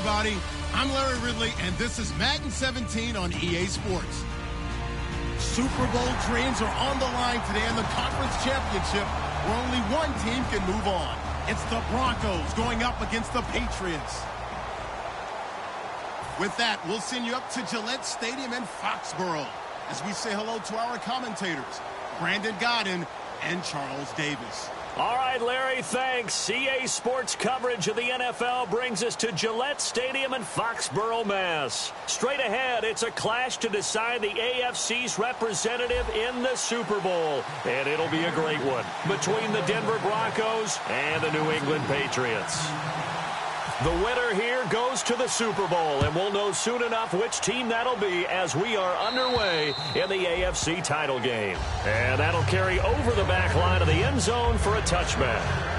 everybody. I'm Larry Ridley, and this is Madden 17 on EA Sports. Super Bowl dreams are on the line today in the conference championship, where only one team can move on. It's the Broncos going up against the Patriots. With that, we'll send you up to Gillette Stadium in Foxborough as we say hello to our commentators, Brandon Godden and Charles Davis. All right, Larry, thanks. EA Sports coverage of the NFL brings us to Gillette Stadium in Foxborough, Mass. Straight ahead, it's a clash to decide the AFC's representative in the Super Bowl. And it'll be a great one between the Denver Broncos and the New England Patriots. The winner here goes to the Super Bowl, and we'll know soon enough which team that'll be as we are underway in the AFC title game. And that'll carry over the back line of the end zone for a touchback.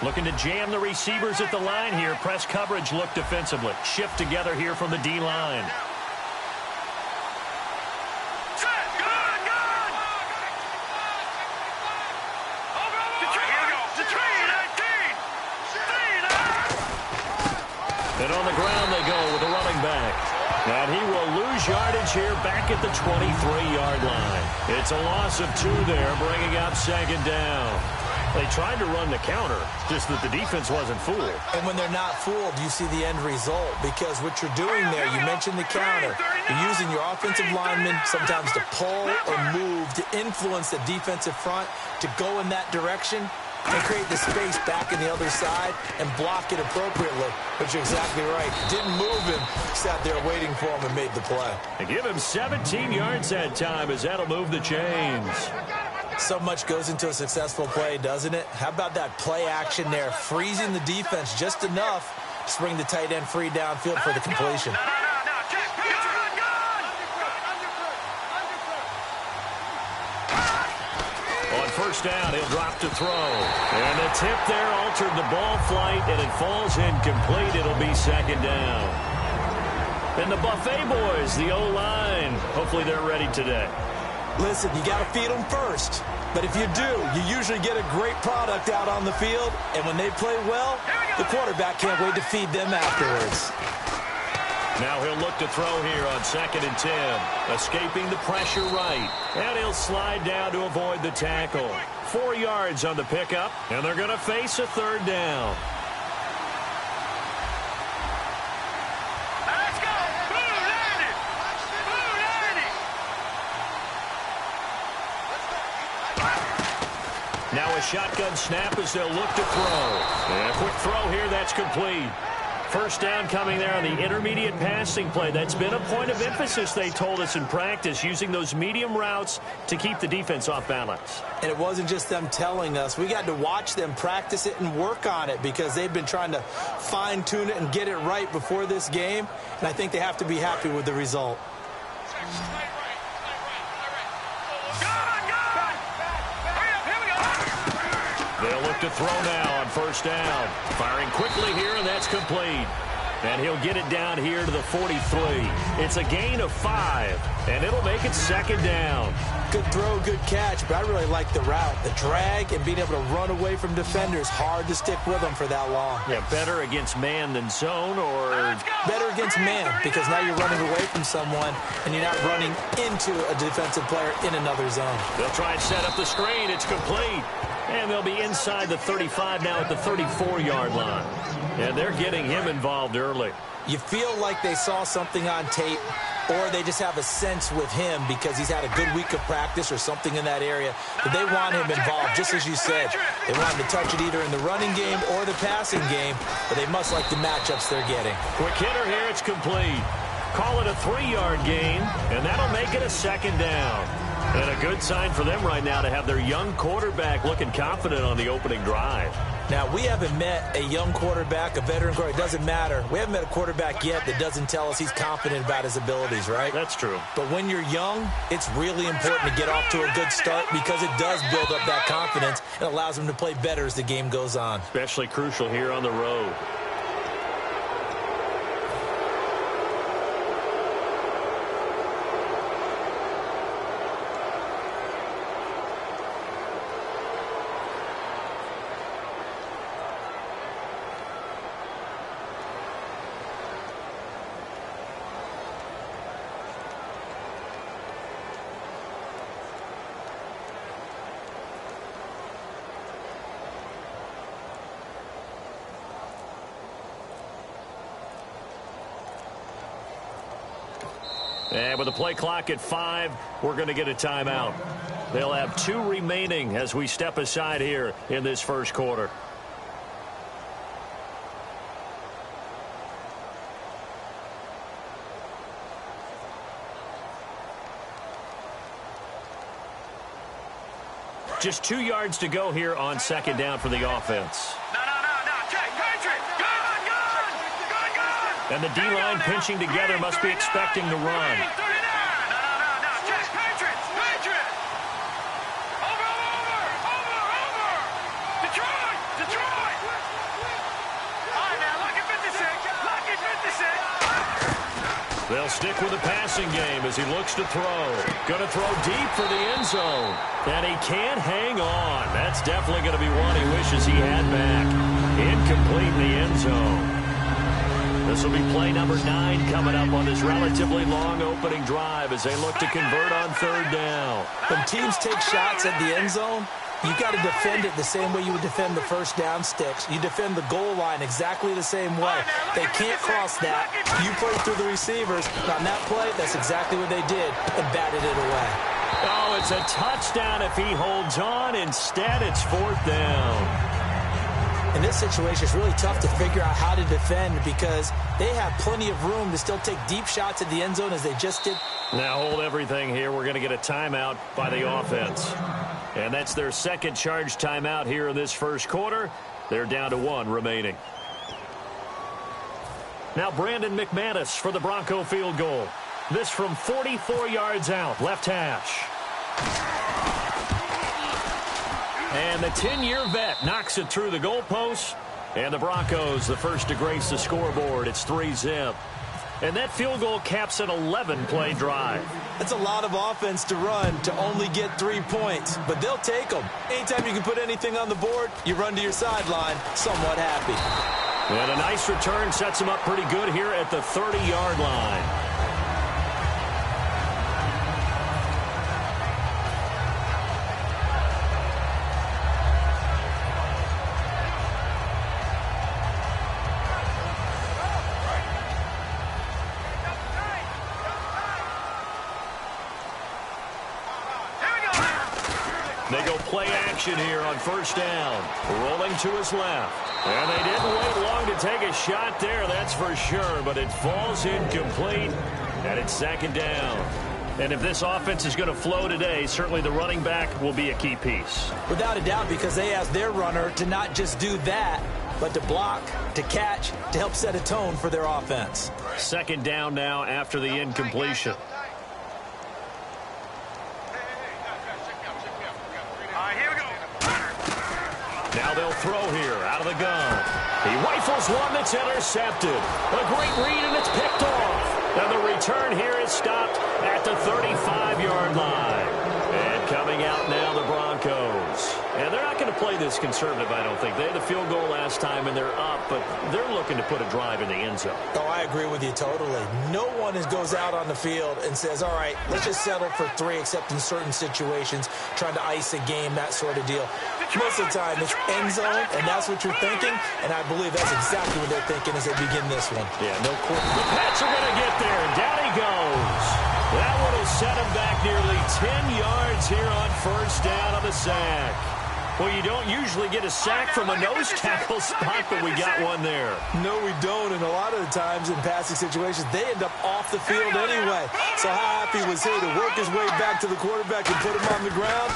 Looking to jam the receivers at the line here. Press coverage look defensively. Shift together here from the D-line. And on the ground they go with the running back. And he will lose yardage here back at the 23-yard line. It's a loss of 2 there, bringing up second down. They tried to run the counter, just that the defense wasn't fooled. And when they're not fooled, you see the end result. Because what you're doing there, you mentioned the counter. You're using your offensive linemen sometimes to pull or move, to influence the defensive front, to go in that direction and create the space back in the other side and block it appropriately. But you're exactly right. Didn't move him, sat there waiting for him and made the play. They give him 17 yards that time as that'll move the chains. So much goes into a successful play, doesn't it? How about that play action there, freezing the defense just enough to bring the tight end free downfield for the completion. On first down, he'll drop to throw. And the tip there altered the ball flight, and it falls incomplete. It'll be second down. And the Buffet boys, the O-line, hopefully they're ready today. Listen, you got to feed them first. But if you do, you usually get a great product out on the field. And when they play well, the quarterback can't wait to feed them afterwards. Now he'll look to throw here on 2nd and 10. Escaping the pressure right. And he'll slide down to avoid the tackle. 4 yards on the pickup. And they're going to face a third down. Now a shotgun snap as they'll look to throw. And a quick throw here, that's complete. First down coming there on the intermediate passing play. That's been a point of emphasis, they told us in practice, using those medium routes to keep the defense off balance. And it wasn't just them telling us. We got to watch them practice it and work on it because they've been trying to fine-tune it and get it right before this game. And I think they have to be happy with the result. They'll look to throw now on first down. Firing quickly here, and that's complete. And he'll get it down here to the 43. It's a gain of 5, and it'll make it second down. Good throw, good catch, but I really like the route. The drag and being able to run away from defenders. Hard to stick with them for that long. Yeah, better against man than zone, or better against man, because now you're running away from someone, and you're not running into a defensive player in another zone. They'll try and set up the screen. It's complete. And they'll be inside the 35 now at the 34-yard line. And they're getting him involved early. You feel like they saw something on tape, or they just have a sense with him because he's had a good week of practice or something in that area that they want him involved, just as you said. They want him to touch it either in the running game or the passing game, but they must like the matchups they're getting. Quick hitter here, it's complete. Call it a 3-yard gain, and that'll make it a second down. And a good sign for them right now to have their young quarterback looking confident on the opening drive. Now, we haven't met a young quarterback, a veteran quarterback. It doesn't matter. We haven't met a quarterback yet that doesn't tell us he's confident about his abilities, right? That's true. But when you're young, it's really important to get off to a good start because it does build up that confidence and allows him to play better as the game goes on. Especially crucial here on the road. And with the play clock at 5, we're going to get a timeout. They'll have 2 remaining as we step aside here in this first quarter. Just 2 yards to go here on second down for the offense. And the D-line pinching together must be expecting the run. They'll stick with the passing game as he looks to throw. Going to throw deep for the end zone. And he can't hang on. That's definitely going to be one he wishes he had back. Incomplete in the end zone. This will be play number 9 coming up on this relatively long opening drive as they look to convert on third down. When teams take shots at the end zone, you got to defend it the same way you would defend the first down sticks. You defend the goal line exactly the same way. They can't cross that. You play through the receivers. On that play, that's exactly what they did and batted it away. Oh, it's a touchdown if he holds on. Instead, it's fourth down. In this situation, it's really tough to figure out how to defend because they have plenty of room to still take deep shots at the end zone as they just did. Now hold everything here. We're going to get a timeout by the offense. And that's their second charge timeout here in this first quarter. They're down to 1 remaining. Now Brandon McManus for the Bronco field goal. This from 44 yards out, left hash. And the 10-year vet knocks it through the goalpost. And the Broncos, the first to grace the scoreboard. It's 3-zip. And that field goal caps an 11-play drive. That's a lot of offense to run to only get 3 points. But they'll take them. Anytime you can put anything on the board, you run to your sideline somewhat happy. And a nice return sets them up pretty good here at the 30-yard line. They go play action here on first down. Rolling to his left. And they didn't wait long to take a shot there, that's for sure. But it falls incomplete, and it's second down. And if this offense is going to flow today, certainly the running back will be a key piece. Without a doubt, because they ask their runner to not just do that, but to block, to catch, to help set a tone for their offense. Second down now after the incompletion. Now they'll throw here out of the gun. He rifles one that's intercepted. A great read, and it's picked off. And the return here is stopped at the 35-yard line. And coming out now, the Broncos. And they're not going to play this conservative, I don't think. They had the field goal last time, and they're up, but they're looking to put a drive in the end zone. Oh, I agree with you totally. No one goes out on the field and says, all right, let's just settle for 3, except in certain situations, trying to ice a game, that sort of deal. Most of the time, it's end zone, and that's what you're thinking, and I believe that's exactly what they're thinking as they begin this one. Yeah, no question. The Pats are going to get there, and down he goes. That one will set him back nearly 10 yards here on first down on the sack. Well, you don't usually get a sack from a nose tackle spot, but we got one there. No, we don't, and a lot of the times in passing situations, they end up off the field anyway. So how happy was he to work his way back to the quarterback and put him on the ground?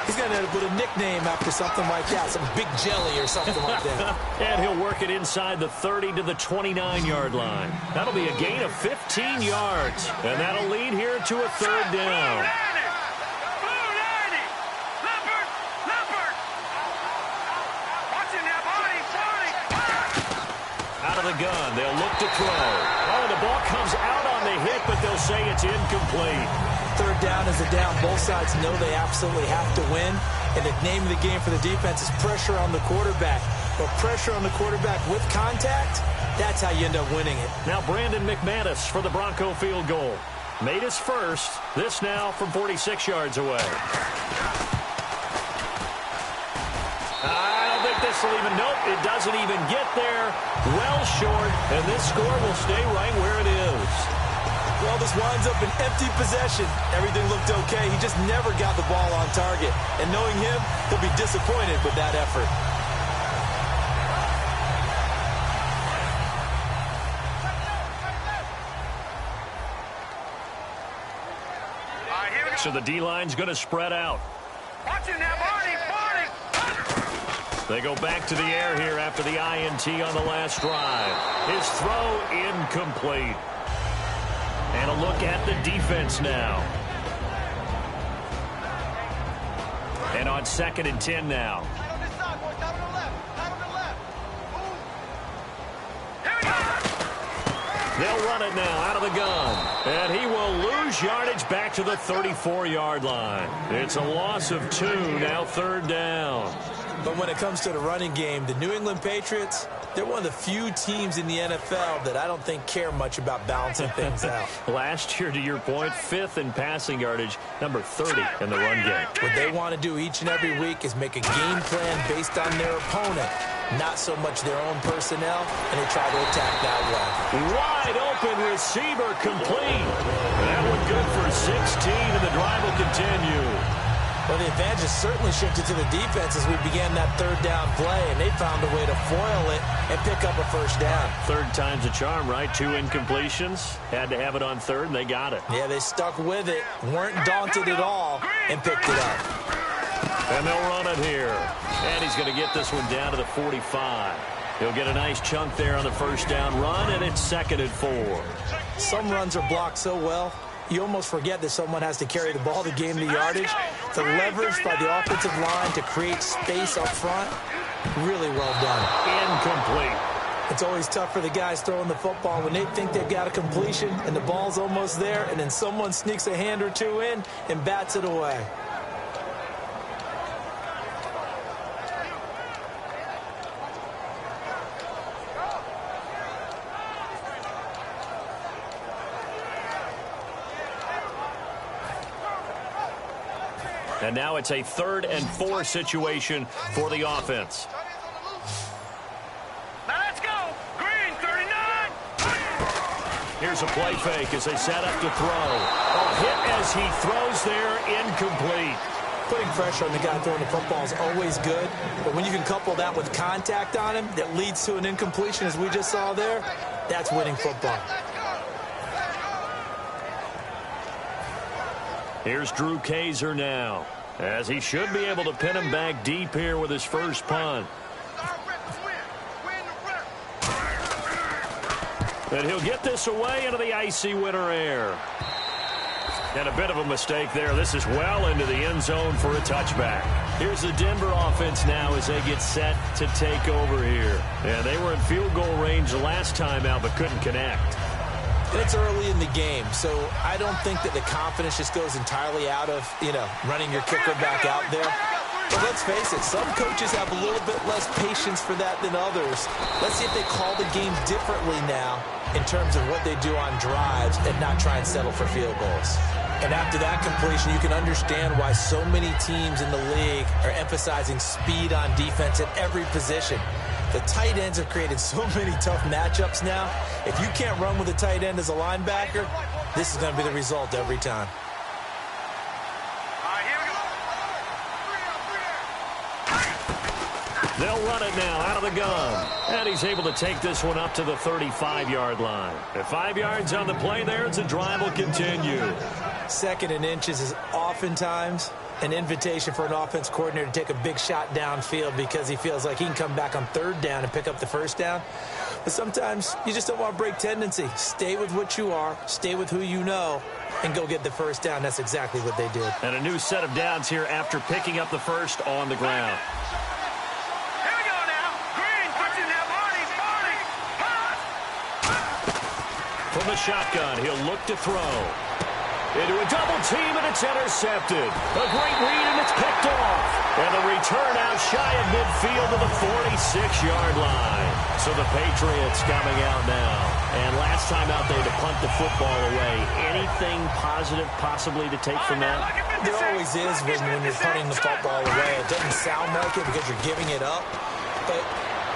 He's going to end up with a nickname after something like that, some Big Jelly or something like that. And he'll work it inside the 30 to the 29-yard line. That'll be a gain of 15 yards, and that'll lead here to a third down. Out of the gun, they'll look to throw. Oh, the ball comes out on the hit, but they'll say it's incomplete. Third down is a down. Both sides know they absolutely have to win. And the name of the game for the defense is pressure on the quarterback. But pressure on the quarterback with contact, that's how you end up winning it. Now Brandon McManus for the Bronco field goal. Made his first. This now from 46 yards away. I don't think this will even, nope, it doesn't even get there. Well short, and this score will stay right where it is. Well, this winds up an empty possession. Everything looked okay. He just never got the ball on target. And knowing him, he'll be disappointed with that effort. So the D-line's going to spread out. Watch him now, Barney. They go back to the air here after the INT on the last drive. His throw incomplete. And a look at the defense now. And on 2nd and 10 now. They'll run it now out of the gun. And he will lose yardage back to the 34-yard line. It's a loss of 2, now 3rd down. But when it comes to the running game, the New England Patriots, they're one of the few teams in the NFL that I don't think care much about balancing things out. Last year, to your point, 5th in passing yardage, number 30 in the run game. What they want to do each and every week is make a game plan based on their opponent, not so much their own personnel, and they try to attack that way. Wide open receiver complete. That one good for 16, and the drive will continue. Well, the advantage has certainly shifted to the defense as we began that 3rd down play, and they found a way to foil it and pick up a 1st down. 3rd time's a charm, right? 2 incompletions. Had to have it on 3rd, and they got it. Yeah, they stuck with it, weren't daunted at all, and picked it up. And they'll run it here. And he's going to get this one down to the 45. He'll get a nice chunk there on the 1st down run, and it's 2nd and 4. Some runs are blocked so well, you almost forget that someone has to carry the ball to gain the yardage. The leverage by the offensive line to create space up front, really well done. Incomplete. It's always tough for the guys throwing the football when they think they've got a completion and the ball's almost there, and then someone sneaks a hand or two in and bats it away. And now it's a 3rd and 4 situation for the offense. Now let's go. Green, 39. Here's a play fake as they set up to throw. A hit as he throws there, incomplete. Putting pressure on the guy throwing the football is always good, but when you can couple that with contact on him that leads to an incompletion, as we just saw there, that's winning football. Here's Drew Kaiser now, as he should be able to pin him back deep here with his first punt. And he'll get this away into the icy winter air. And a bit of a mistake there. This is well into the end zone for a touchback. Here's the Denver offense now as they get set to take over here. And they were in field goal range the last time out but couldn't connect. And it's early in the game, so I don't think that the confidence just goes entirely out of, running your kicker back out there. But let's face it, some coaches have a little bit less patience for that than others. Let's see if they call the game differently now in terms of what they do on drives and not try and settle for field goals. And after that completion, you can understand why so many teams in the league are emphasizing speed on defense at every position. The tight ends have created so many tough matchups now. If you can't run with a tight end as a linebacker, this is going to be the result every time. All right, here we go. They'll run it now out of the gun. And he's able to take this one up to the 35-yard line. At 5 yards on the play there, the drive will continue. 2nd and inches is oftentimes an invitation for an offense coordinator to take a big shot downfield because he feels like he can come back on 3rd down and pick up the 1st down. But sometimes you just don't want to break tendency. Stay with what you are, stay with who you know, and go get the 1st down. That's exactly what they did. And a new set of downs here after picking up the 1st on the ground. Here we go now. Green, put you now, Barney. From the shotgun, he'll look to throw. Into a double team, and it's intercepted. A great read, and it's picked off. And the return out shy of midfield to the 46-yard line. So the Patriots coming out now. And last time out there to punt the football away. Anything positive possibly to take from that? There always is when you're punting the football away. It doesn't sound like it because you're giving it up, but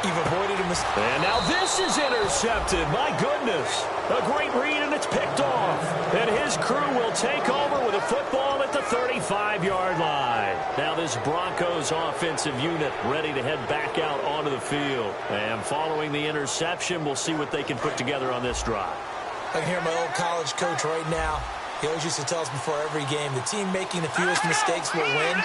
you've avoided a mistake. And now this is intercepted. My goodness. A great read, and it's picked off. And his crew will take over with a football at the 35-yard line. Now this Broncos offensive unit ready to head back out onto the field. And following the interception, we'll see what they can put together on this drive. I can hear my old college coach right now. He always used to tell us before every game, the team making the fewest mistakes will win.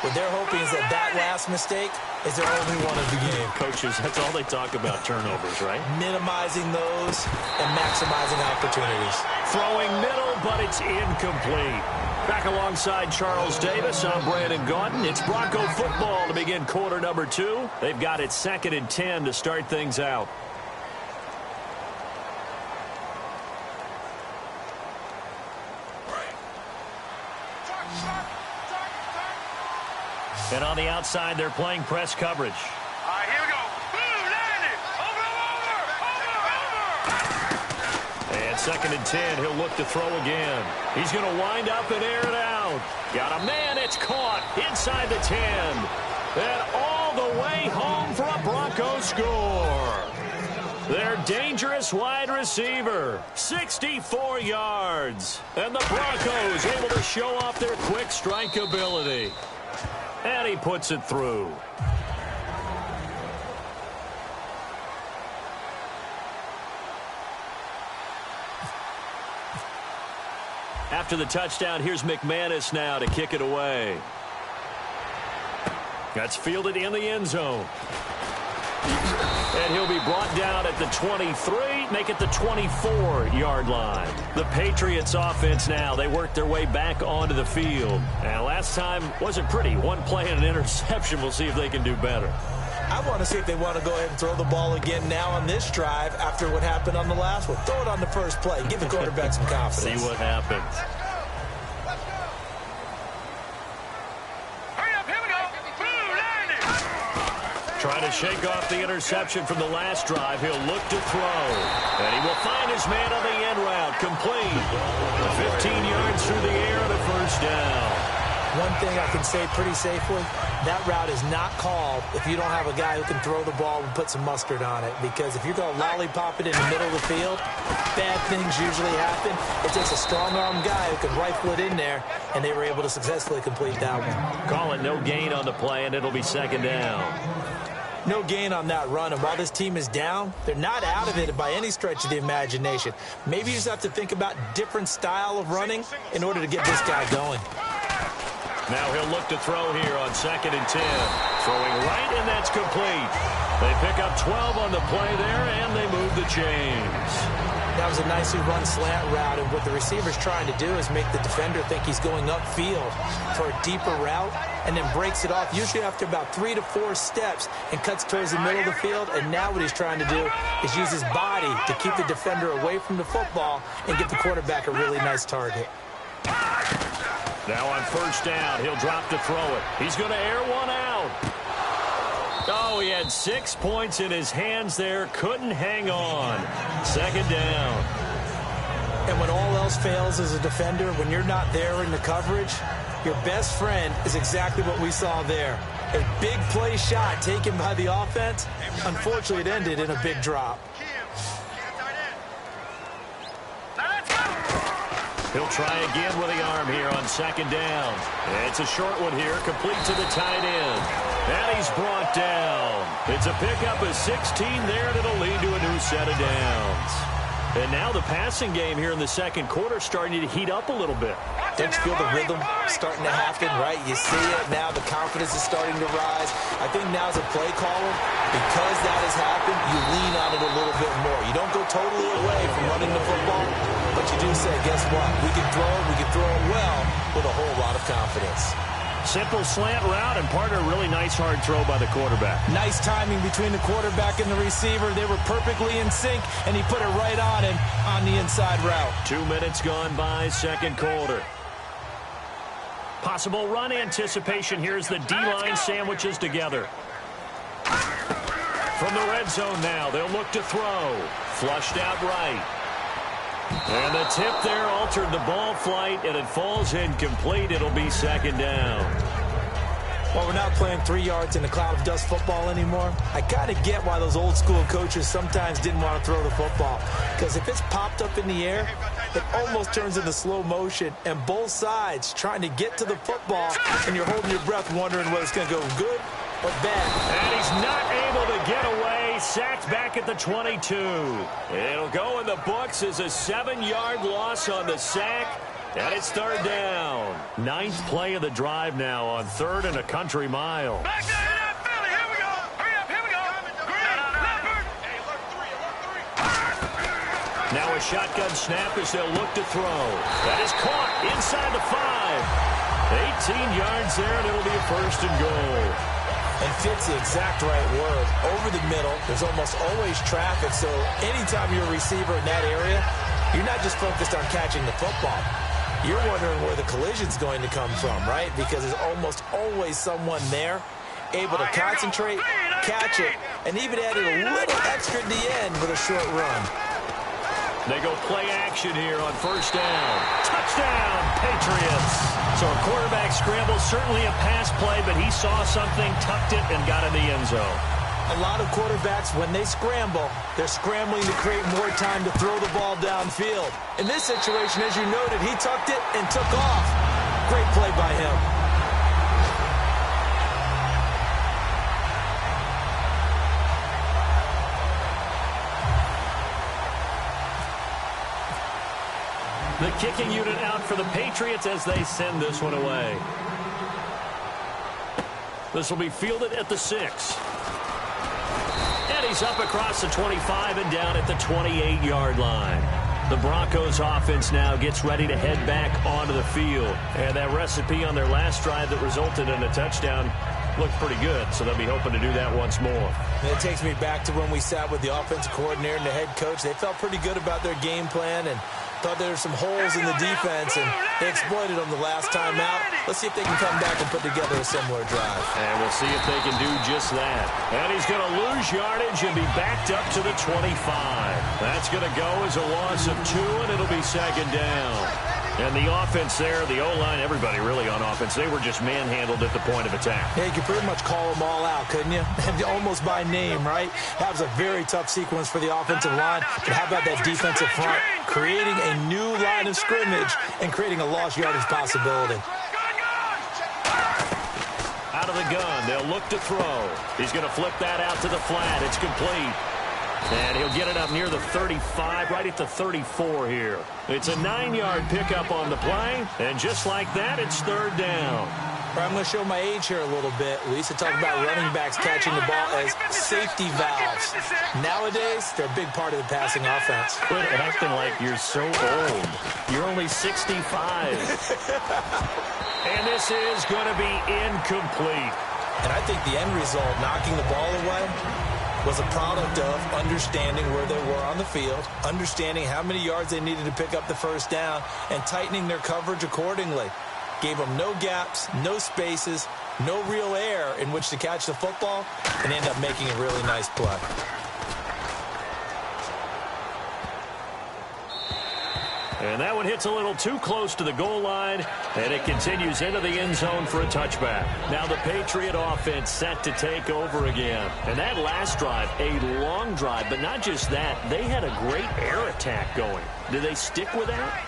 What they're hoping is that last mistake is their only one of the game. Coaches, that's all they talk about, turnovers, right? Minimizing those and maximizing opportunities. Throwing middle, but it's incomplete. Back alongside Charles Davis, I'm Brandon Gaudin. It's Bronco football to begin quarter number 2. They've got it 2nd and 10 to start things out. And on the outside, they're playing press coverage. All right, here we go. Boom, landed. Over. And 2nd and 10, he'll look to throw again. He's going to wind up and air it out. Got a man, it's caught inside the 10. And all the way home for a Bronco score. Their dangerous wide receiver, 64 yards. And the Broncos able to show off their quick strike ability. And he puts it through. After the touchdown, here's McManus now to kick it away. That's fielded in the end zone. And he'll be brought down at the 23, make it the 24-yard line. The Patriots offense now, they work their way back onto the field. And last time wasn't pretty. One play and an interception. We'll see if they can do better. I want to see if they want to go ahead and throw the ball again now on this drive after what happened on the last one. Throw it on the first play. Give the quarterback some confidence. See what happens. Trying to shake off the interception from the last drive. He'll look to throw. And he will find his man on the end route. Complete. 15 yards through the air and a 1st down. One thing I can say pretty safely, that route is not called if you don't have a guy who can throw the ball and put some mustard on it. Because if you're going to lollipop it in the middle of the field, bad things usually happen. It takes a strong-arm guy who can rifle it in there, and they were able to successfully complete that one. Call it no gain on the play, and it'll be 2nd down. No gain on that run, and while this team is down, they're not out of it by any stretch of the imagination. Maybe you just have to think about different style of running in order to get this guy going. Now he'll look to throw here on 2nd and 10. Throwing right, and that's complete. They pick up 12 on the play there, and they move the chains. That was a nicely run slant route, and what the receiver's trying to do is make the defender think he's going upfield for a deeper route, and then breaks it off, usually after about 3 to 4 steps, and cuts towards the middle of the field. And now what he's trying to do is use his body to keep the defender away from the football and get the quarterback a really nice target. Now on 1st down, he'll drop to throw it. He's going to air one out. Oh, he had 6 points in his hands there. Couldn't hang on. 2nd down. And when all else fails as a defender, when you're not there in the coverage, your best friend is exactly what we saw there. A big play shot taken by the offense. Unfortunately, it ended in a big drop. He'll try again with the arm here on 2nd down. It's a short one here, complete to the tight end. And he's brought down. It's a pickup of 16 there, and it'll lead to a new set of downs. And now the passing game here in the second quarter starting to heat up a little bit. Don't you feel the rhythm starting to happen, right? You see it now. The confidence is starting to rise. I think now as a play caller, because that has happened, you lean on it a little bit more. You don't go totally away from running the football, but you do say, guess what? We can throw it well with a whole lot of confidence. Simple slant route, and partner, really nice hard throw by the quarterback. Nice timing between the quarterback and the receiver. They were perfectly in sync, and he put it right on him on the inside route. 2 minutes gone by, second quarter. Possible run anticipation. Here's the D-line sandwiches together. From the red zone now, they'll look to throw. Flushed out right. And the tip there altered the ball flight, and it falls incomplete. It'll be second down. Well, we're not playing 3 yards in a cloud of dust football anymore. I kind of get why those old school coaches sometimes didn't want to throw the football. Because if it's popped up in the air, it almost turns into slow motion. And both sides trying to get to the football, and you're holding your breath wondering whether it's going to go good or bad. And he's not able to get away. Sacked back at the 22. It'll go in the books as a 7-yard loss on the sack. And it's third down. 9th play of the drive now on 3rd and a country mile. Back there in that Philly. Here we go. Hurry up. Here we go. Green, leopard. Hey, alert 3. Now a shotgun snap as they'll look to throw. That is caught inside the 5. 18 yards there, and it'll be a 1st and goal. And fits the exact right word. Over the middle, there's almost always traffic, so anytime you're a receiver in that area, you're not just focused on catching the football. You're wondering where the collision's going to come from, right? Because there's almost always someone there able to concentrate, catch it, and even added a little extra at the end with a short run. They go play action here on 1st down. Touchdown, Patriots. So a quarterback scramble, certainly a pass play, but he saw something, tucked it, and got in the end zone. A lot of quarterbacks, when they scramble, they're scrambling to create more time to throw the ball downfield. In this situation, as you noted, he tucked it and took off. Great play by him. The kicking unit out for the Patriots as they send this one away. This will be fielded at the 6. And he's up across the 25 and down at the 28-yard line. The Broncos offense now gets ready to head back onto the field. And that recipe on their last drive that resulted in a touchdown looked pretty good, so they'll be hoping to do that once more. And it takes me back to when we sat with the offensive coordinator and the head coach. They felt pretty good about their game plan and thought there were some holes in the defense, and they exploited them the last time out. Let's see if they can come back and put together a similar drive. And we'll see if they can do just that. And he's going to lose yardage and be backed up to the 25. That's going to go as a loss of 2, and it'll be second down. And the offense there, the O-line, everybody really on offense, they were just manhandled at the point of attack. Yeah, you could pretty much call them all out, couldn't you? Almost by name, right? That was a very tough sequence for the offensive line. But how about that defensive front? Creating a new line of scrimmage and creating a lost yardage possibility. Out of the gun, they'll look to throw. He's going to flip that out to the flat. It's complete. And he'll get it up near the 35, right at the 34 here. It's a 9-yard pickup on the play, and just like that, it's third down. I'm going to show my age here a little bit. We used to talk about running backs catching the ball as safety valves. Nowadays, they're a big part of the passing offense. Quit acting like you're so old. You're only 65. And this is going to be incomplete. And I think the end result, knocking the ball away, was a product of understanding where they were on the field, understanding how many yards they needed to pick up the first down, and tightening their coverage accordingly. Gave them no gaps, no spaces, no real air in which to catch the football, and end up making a really nice play. And that one hits a little too close to the goal line, and it continues into the end zone for a touchback. Now the Patriot offense set to take over again. And that last drive, a long drive, but not just that. They had a great air attack going. Do they stick with that?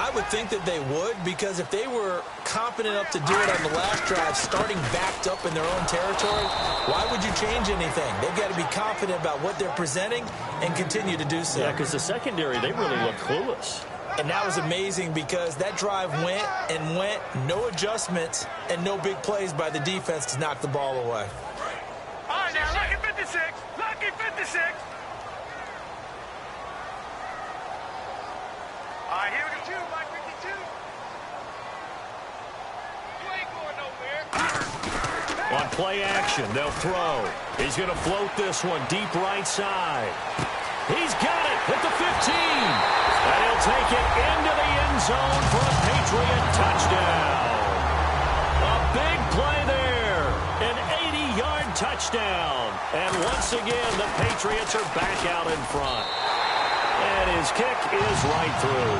I would think that they would, because if they were confident enough to do it on the last drive, starting backed up in their own territory, why would you change anything? They've got to be confident about what they're presenting and continue to do so. Yeah, because the secondary, they really look clueless. And that was amazing because that drive went and went, no adjustments, and no big plays by the defense to knock the ball away. All right, now, lucky 56. Lucky 56. All right, here we go. Mike 52. You ain't going nowhere. On play action, they'll throw. He's going to float this one deep right side. He's got it at the 15. And he'll take it into the end zone for a Patriot touchdown. A big play there. An 80-yard touchdown. And once again, the Patriots are back out in front. And his kick is right through.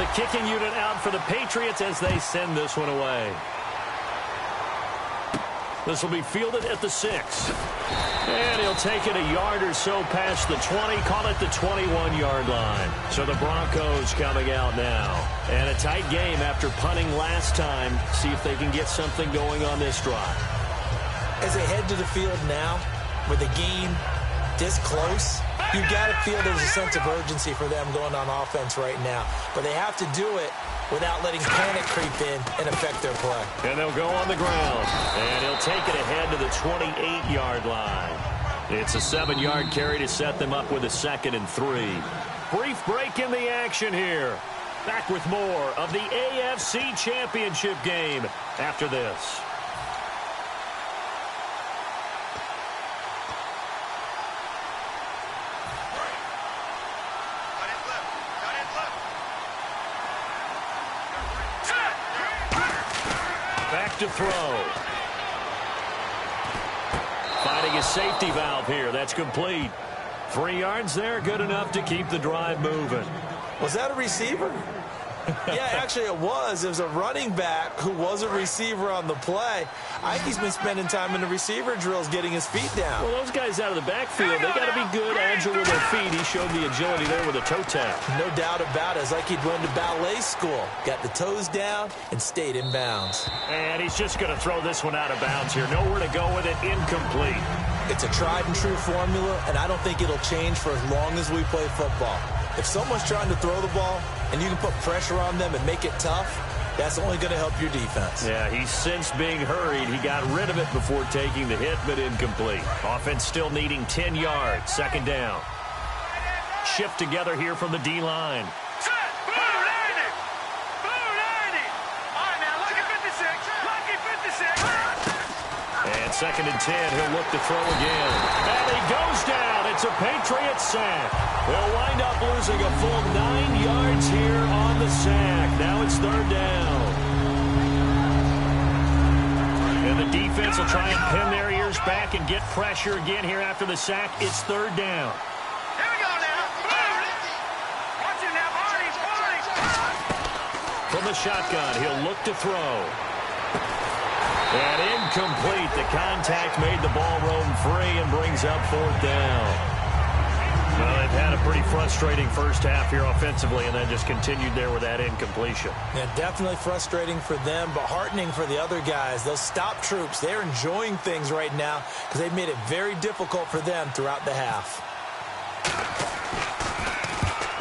The kicking unit out for the Patriots as they send this one away. This will be fielded at the 6. And he'll take it a yard or so past the 20, call it the 21-yard line. So the Broncos coming out now. And a tight game after punting last time. See if they can get something going on this drive. As they head to the field now, with the game this close, you got to feel there's a sense of urgency for them going on offense right now. But they have to do it without letting panic creep in and affect their play. And they'll go on the ground. And he'll take it ahead to the 28-yard line. It's a 7-yard carry to set them up with a 2nd and 3. Brief break in the action here. Back with more of the AFC Championship game after this. Back to throw. Finding a safety valve here. That's complete. 3 yards there, good enough to keep the drive moving. Was that a receiver? Yeah, actually it was. It was a running back who was a receiver on the play. I think he's been spending time in the receiver drills getting his feet down. Well, those guys out of the backfield, they got to be good, agile with their feet. He showed the agility there with a toe tap. No doubt about it. It's like he'd went to ballet school. Got the toes down and stayed in bounds. And he's just going to throw this one out of bounds here. Nowhere to go with it. Incomplete. It's a tried and true formula, and I don't think it'll change for as long as we play football. If someone's trying to throw the ball and you can put pressure on them and make it tough, that's only going to help your defense. Yeah, he's since being hurried. He got rid of it before taking the hit, but incomplete. Offense still needing 10 yards. 2nd down. Shift together here from the D-line. And 2nd and 10, he'll look to throw again. And he goes down. It's a Patriot sack. They'll wind up losing a full 9 yards here on the sack. Now it's 3rd down. And the defense will try and pin their ears back and get pressure again here after the sack. It's 3rd down. Here we go now. Watch it now, Barney. From the shotgun, he'll look to throw. And incomplete. The contact made the ball roam free and brings up 4th down. Well, they've had a pretty frustrating first half here offensively and then just continued there with that incompletion. Yeah, definitely frustrating for them, but heartening for the other guys. Those stop troops, they're enjoying things right now because they've made it very difficult for them throughout the half.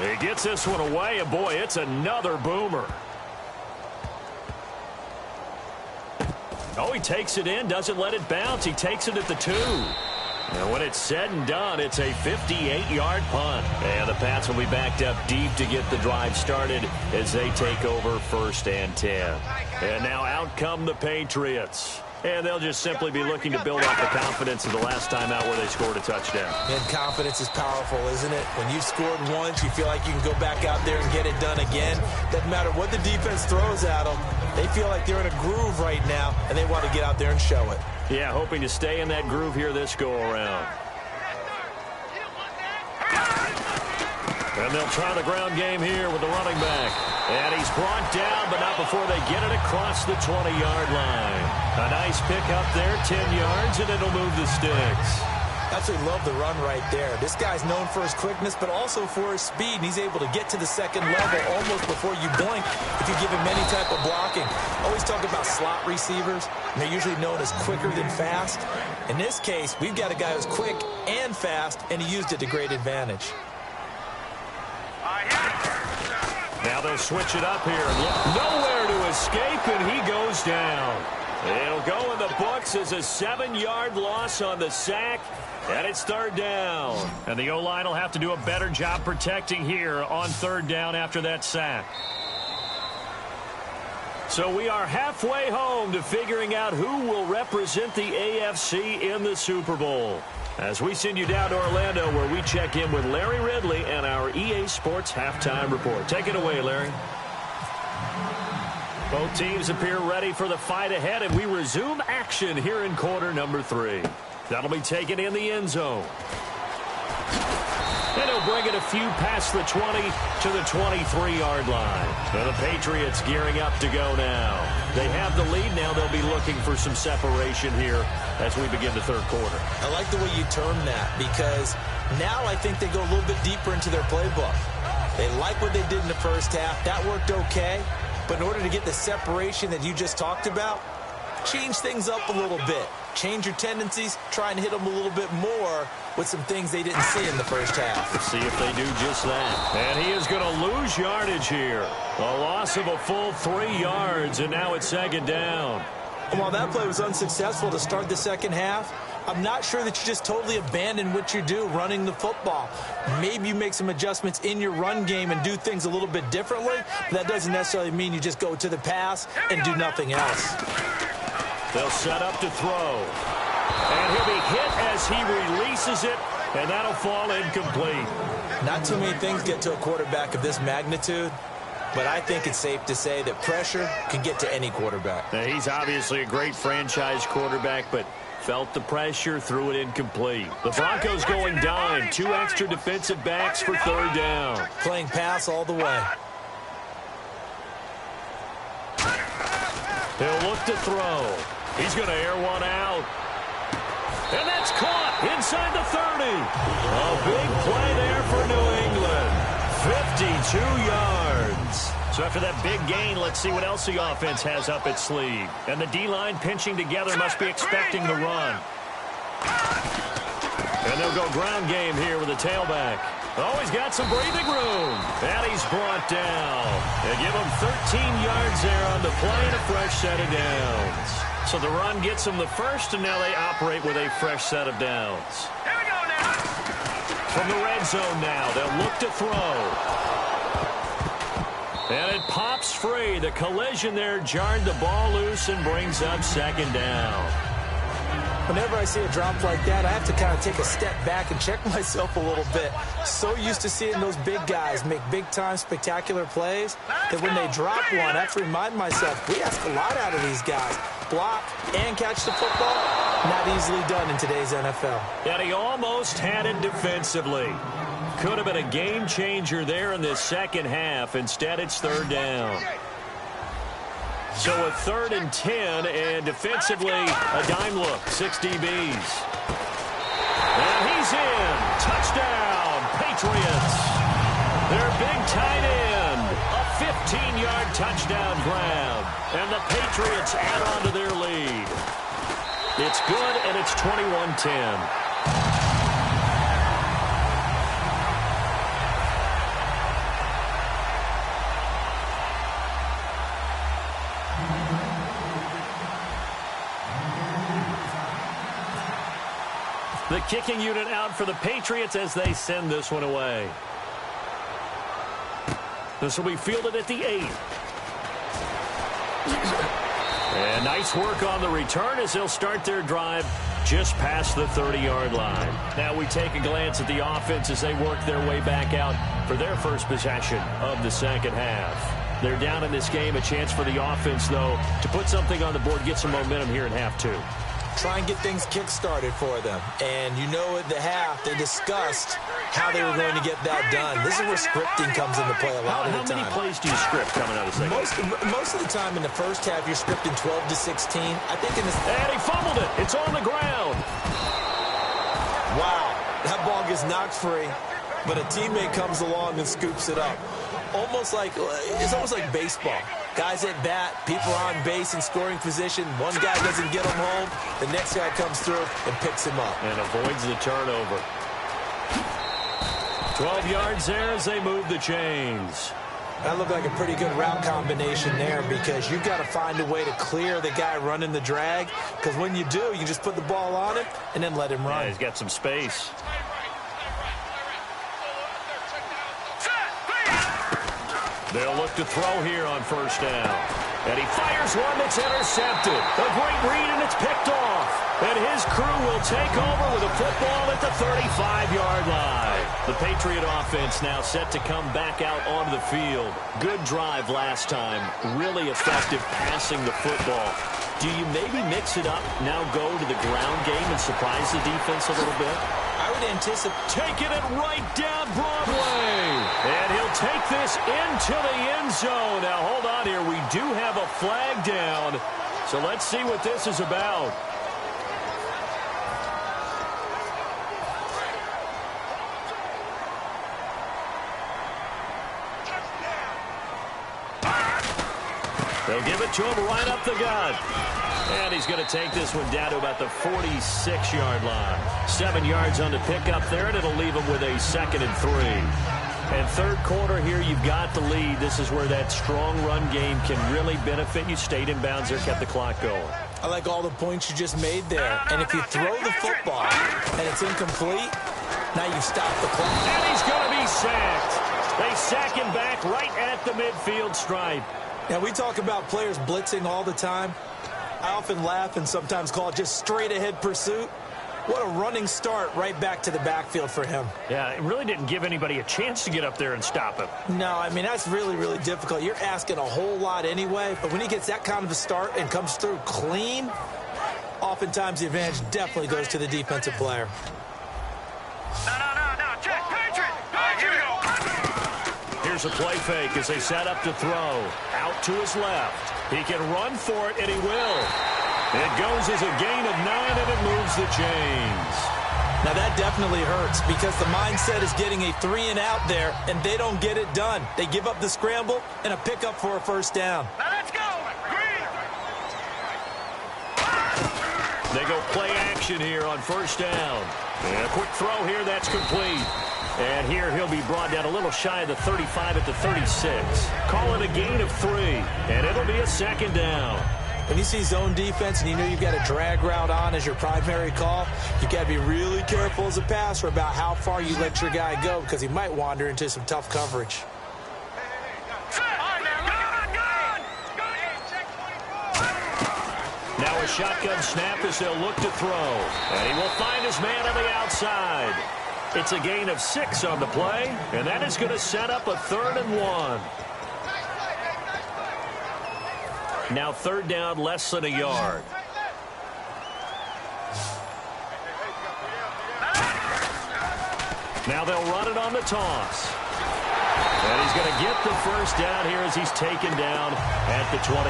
He gets this one away, and boy, it's another boomer. Oh, he takes it in, doesn't let it bounce. He takes it at the 2. And when it's said and done, it's a 58-yard punt. And the Pats will be backed up deep to get the drive started as they take over 1st and 10. And now out come the Patriots. And they'll just simply be looking to build off the confidence of the last time out where they scored a touchdown. And confidence is powerful, isn't it? When you've scored once, you feel like you can go back out there and get it done again. Doesn't matter what the defense throws at them. They feel like they're in a groove right now, and they want to get out there and show it. Yeah, hoping to stay in that groove here this go-around. And they'll try the ground game here with the running back. And he's brought down, but not before they get it across the 20-yard line. A nice pick up there, 10 yards, and it'll move the sticks. Absolutely love the run right there. This guy's known for his quickness, but also for his speed. And he's able to get to the second level almost before you blink if you give him any type of blocking. Always talk about slot receivers, and they're usually known as quicker than fast. In this case, we've got a guy who's quick and fast, and he used it to great advantage. Now they'll switch it up here. Nowhere to escape, and he goes down. It'll go in the books as a 7-yard loss on the sack, and it's third down. And the O-line will have to do a better job protecting here on third down after that sack. So we are halfway home to figuring out who will represent the AFC in the Super Bowl, as we send you down to Orlando, where we check in with Larry Ridley and our EA Sports Halftime Report. Take it away, Larry. Both teams appear ready for the fight ahead, and we resume action here in quarter number 3. That'll be taken in the end zone. And he'll bring it a few past the 20 to the 23-yard line. And the Patriots gearing up to go now. They have the lead. Now they'll be looking for some separation here as we begin the third quarter. I like the way you term that, because now I think they go a little bit deeper into their playbook. They like what they did in the first half. That worked okay. But in order to get the separation that you just talked about, change things up a little bit. Change your tendencies, try and hit them a little bit more with some things they didn't see in the first half. Let's see if they do just that. And he is going to lose yardage here. A loss of a full 3 yards, and now it's second down. And while that play was unsuccessful to start the second half, I'm not sure that you just totally abandon what you do running the football. Maybe you make some adjustments in your run game and do things a little bit differently, but that doesn't necessarily mean you just go to the pass and do nothing else. They'll set up to throw. And he'll be hit as he releases it, and that'll fall incomplete. Not too many things get to a quarterback of this magnitude, but I think it's safe to say that pressure can get to any quarterback. Now, he's obviously a great franchise quarterback, but felt the pressure, threw it incomplete. The Broncos going dime. 2 extra defensive backs for third down. Playing pass all the way. He'll look to throw. He's going to air one out. And that's caught inside the 30. A big play there for New England. 52 yards. So after that big gain, let's see what else the offense has up its sleeve. And the D-line pinching together must be expecting the run. And they'll go ground game here with a tailback. Oh, he's got some breathing room. And he's brought down. They give him 13 yards there on the play and a fresh set of downs. So the run gets them the first, and now they operate with a fresh set of downs. Here we go now. From the red zone now, they'll look to throw. And it pops free. The collision there jarred the ball loose and brings up second down. Whenever I see a drop like that, I have to kind of take a step back and check myself a little bit. So used to seeing those big guys make big-time spectacular plays that when they drop one, I have to remind myself, we ask a lot out of these guys. Block and catch the football, not easily done in today's NFL. And he almost had it defensively. Could have been a game changer there in the second half. Instead, it's third down. So a 3rd and 10, and defensively, a dime look, 6 DBs. And he's in. Touchdown, Patriots. Their big tight end, a 15-yard touchdown grab. And the Patriots add on to their lead. It's good, and it's 21-10. The kicking unit out for the Patriots as they send this one away. This will be fielded at the 8. And nice work on the return as they'll start their drive just past the 30-yard line. Now we take a glance at the offense as they work their way back out for their first possession of the second half. They're down in this game. A chance for the offense, though, to put something on the board, get some momentum here in half 2. Try and get things kick-started for them. And you know at the half, they discussed how they were going to get that done. This is where scripting comes into play a lot of the time. How many plays do you script coming out of the second? Most of the time in the first half, you're scripting 12 to 16. I think in this... And he fumbled it. It's on the ground. Wow, that ball gets knocked free, but a teammate comes along and scoops it up. It's almost like baseball. Guys at bat, people are on base in scoring position. One guy doesn't get him home. The next guy comes through and picks him up. And avoids the turnover. 12 yards there as they move the chains. That looked like a pretty good route combination there because you've got to find a way to clear the guy running the drag, because when you do, you just put the ball on him and then let him run. Yeah, he's got some space. They'll look to throw here on first down. And he fires one that's intercepted. A great read, and it's picked off. And his crew will take over with a football at the 35-yard line. The Patriot offense now set to come back out onto the field. Good drive last time. Really effective passing the football. Do you maybe mix it up, now go to the ground game and surprise the defense a little bit? I would anticipate taking it right down Broadway. And he'll take this into the end zone. Now, hold on here. We do have a flag down. So let's see what this is about. They'll give it to him right up the gut. And he's going to take this one down to about the 46-yard line. 7 yards on the pickup there, and it'll leave him with a 2nd and 3. And third quarter here, you've got the lead. This is where that strong run game can really benefit you. Stayed in bounds there, kept the clock going. I like all the points you just made there. And if you throw the football and it's incomplete, now you've stopped the clock. And he's going to be sacked. They sack him back right at the midfield stripe. Now, we talk about players blitzing all the time. I often laugh and sometimes call it just straight-ahead pursuit. What a running start right back to the backfield for him. Yeah, it really didn't give anybody a chance to get up there and stop him. No, I mean, that's really, really difficult. You're asking a whole lot anyway, but when he gets that kind of a start and comes through clean, oftentimes the advantage definitely goes to the defensive player. No, check, Patriot! Here we go! Here's a play fake as they set up to throw. Out to his left. He can run for it, and he will. It goes as a gain of 9, and it moves the chains. Now, that definitely hurts because the mindset is getting a 3-and-out there, and they don't get it done. They give up the scramble and a pickup for a first down. Now let's go! Green! They go play action here on first down. And a quick throw here, that's complete. And here he'll be brought down a little shy of the 35 at the 36. Call it a gain of 3, and it'll be a 2nd down. When you see zone defense and you know you've got a drag route on as your primary call, you've got to be really careful as a passer about how far you let your guy go because he might wander into some tough coverage. Now a shotgun snap as they'll look to throw. And he will find his man on the outside. It's a gain of 6 on the play, and that is going to set up a 3rd and 1. Now 3rd down, less than a yard. Now they'll run it on the toss. And he's going to get the first down here as he's taken down at the 22.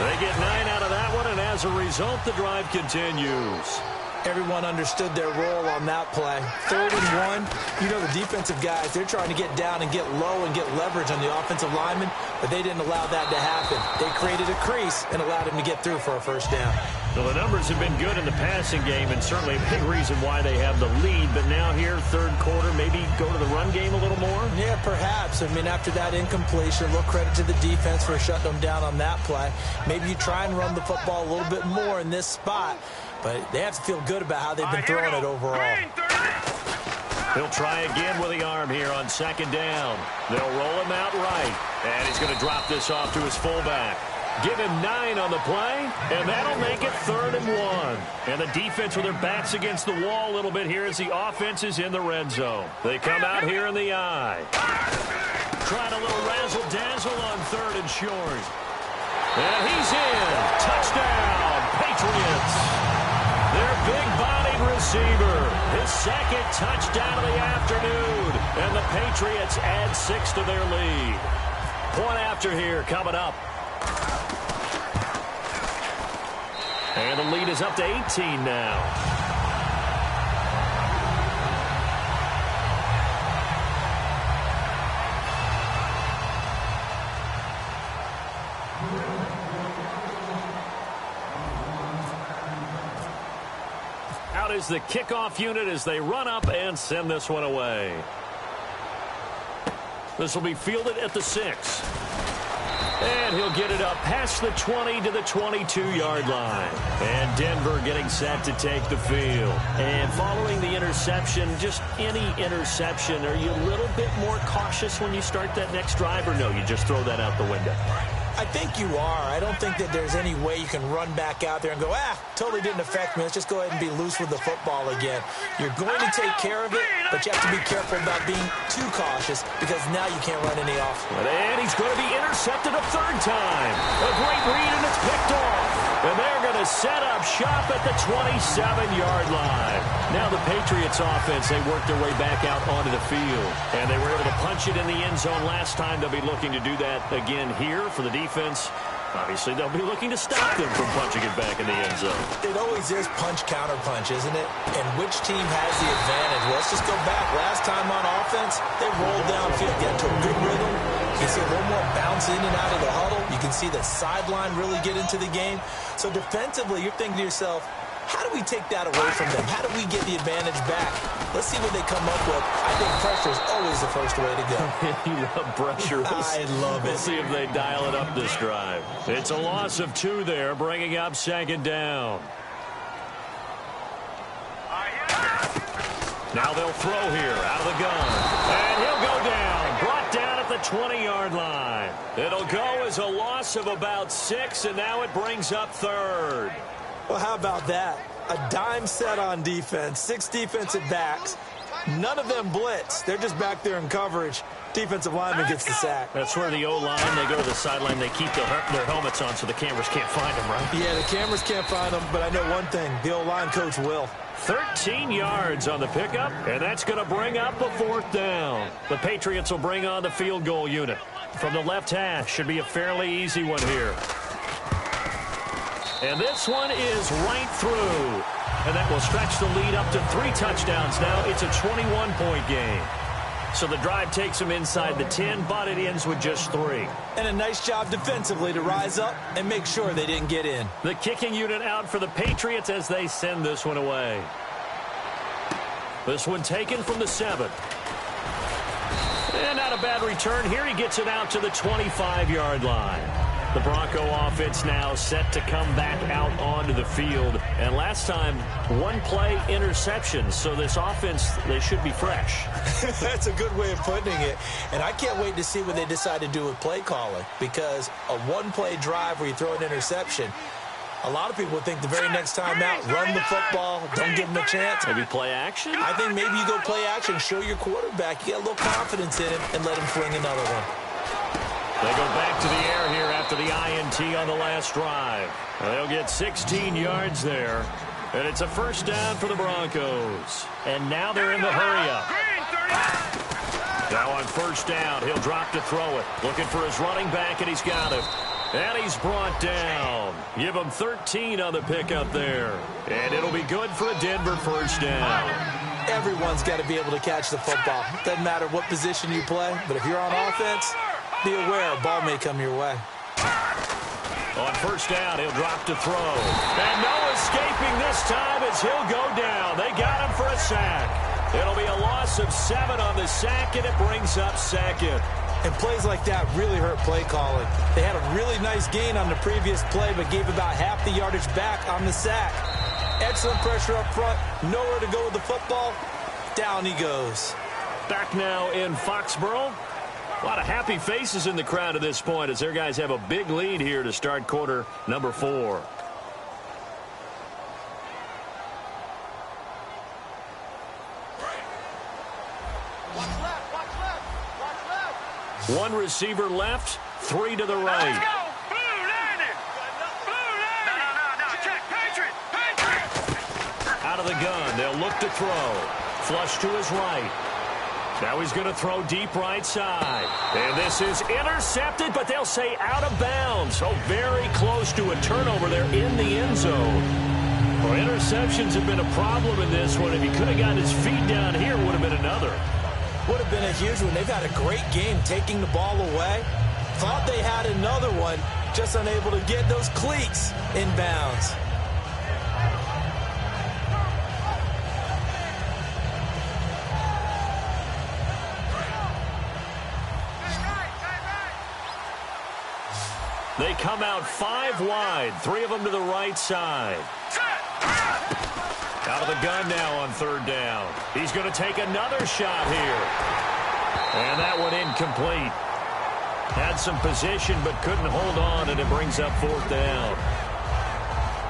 They get 9 out of that one, and as a result, the drive continues. Everyone understood their role on that play. 3rd and 1, you know the defensive guys, they're trying to get down and get low and get leverage on the offensive lineman, but they didn't allow that to happen. They created a crease and allowed him to get through for a first down. Well, the numbers have been good in the passing game, and certainly a big reason why they have the lead. But now here, third quarter, maybe go to the run game a little more? Yeah, perhaps. I mean, after that incompletion, a little credit to the defense for shutting them down on that play. Maybe you try and run the football a little bit more in this spot, but they have to feel good about how they've been throwing it overall. He'll try again with the arm here on 2nd down. They'll roll him out right, and he's going to drop this off to his fullback. Give him 9 on the play, and that'll make it 3rd and 1. And the defense with their backs against the wall a little bit here as the offense is in the red zone. They come out here in the eye. Trying a little razzle-dazzle on 3rd and short. And he's in. Touchdown, Patriots. Their big-bodied receiver. His 2nd touchdown of the afternoon. And the Patriots add 6 to their lead. Point after here coming up. And the lead is up to 18 now. is the kickoff unit as they run up and send this one away. This will be fielded at the 6. And he'll get it up past the 20 to the 22-yard line. And Denver getting set to take the field. And following the interception, just any interception, are you a little bit more cautious when you start that next drive, or no, you just throw that out the window? I think you are. I don't think that there's any way you can run back out there and go, totally didn't affect me. Let's just go ahead and be loose with the football again. You're going to take care of it, but you have to be careful about being too cautious because now you can't run any off. And he's going to be intercepted a third time. A great read, and it's picked off. And they're going to set up shop at the 27-yard line. Now the Patriots offense, they worked their way back out onto the field. And they were able to punch it in the end zone last time. They'll be looking to do that again here for the defense. Obviously, they'll be looking to stop them from punching it back in the end zone. It always is punch-counter-punch, isn't it? And which team has the advantage? Well, let's just go back. Last time on offense, they rolled downfield, get into a good rhythm. You can see a little more bounce in and out of the huddle. You can see the sideline really get into the game. So defensively, you're thinking to yourself, how do we take that away from them? How do we get the advantage back? Let's see what they come up with. I think pressure is always the first way to go. You love pressure. I love it. We'll see if they dial it up this drive. It's a loss of 2 there, bringing up second down. Now they'll throw here out of the gun. And he'll go down. Brought down at the 20-yard line. It'll go as a loss of about 6, and now it brings up third. Well, how about that? A dime set on defense, 6 defensive backs. None of them blitz. They're just back there in coverage. Defensive lineman gets the sack. That's where the O-line, they go to the sideline, they keep their helmets on so the cameras can't find them, right? Yeah, the cameras can't find them, but I know one thing. The O-line coach will. 13 yards on the pickup, and that's going to bring up a 4th down. The Patriots will bring on the field goal unit. From the left hash, should be a fairly easy one here. And this one is right through. And that will stretch the lead up to 3 touchdowns now. It's a 21-point game. So the drive takes them inside the 10, but it ends with just 3. And a nice job defensively to rise up and make sure they didn't get in. The kicking unit out for the Patriots as they send this one away. This one taken from the 7. And not a bad return. Here he gets it out to the 25-yard line. The Bronco offense now set to come back out onto the field. And last time, 1-play interception. So this offense, they should be fresh. That's a good way of putting it. And I can't wait to see what they decide to do with play calling. Because a 1-play drive where you throw an interception, a lot of people think the very next time out, run the football, don't give them a chance. Maybe play action? I think maybe you go play action, show your quarterback, you get a little confidence in him, and let him fling another one. They go back to the air here after the INT on the last drive. They'll get 16 yards there. And it's a 1st down for the Broncos. And now they're in the hurry-up. Now on 1st down, he'll drop to throw it. Looking for his running back, and he's got him. And he's brought down. Give him 13 on the pickup there. And it'll be good for a Denver 1st down. Everyone's got to be able to catch the football. Doesn't matter what position you play, but if you're on offense, be aware a ball may come your way. On 1st down, he'll drop to throw. And no escaping this time as he'll go down. They got him for a sack. It'll be a loss of 7 on the sack, and it brings up 2nd. And plays like that really hurt play calling. They had a really nice gain on the previous play, but gave about half the yardage back on the sack. Excellent pressure up front. Nowhere to go with the football. Down he goes. Back now in Foxborough. A lot of happy faces in the crowd at this point as their guys have a big lead here to start quarter number 4. One receiver left, 3 to the right. Let's go! Blue landed! Blue landed! No. Check, Patriot! Out of the gun, they'll look to throw. Flush to his right. Now he's going to throw deep right side. And this is intercepted, but they'll say out of bounds. So very close to a turnover there in the end zone. Well, interceptions have been a problem in this one. If he could have gotten his feet down here, would have been another. Would have been a huge one. They've had a great game taking the ball away. Thought they had another one, just unable to get those cleats in bounds. They come out 5 wide, 3 of them to the right side. Out of the gun now on 3rd down. He's going to take another shot here. And that one incomplete. Had some position but couldn't hold on, and it brings up 4th down.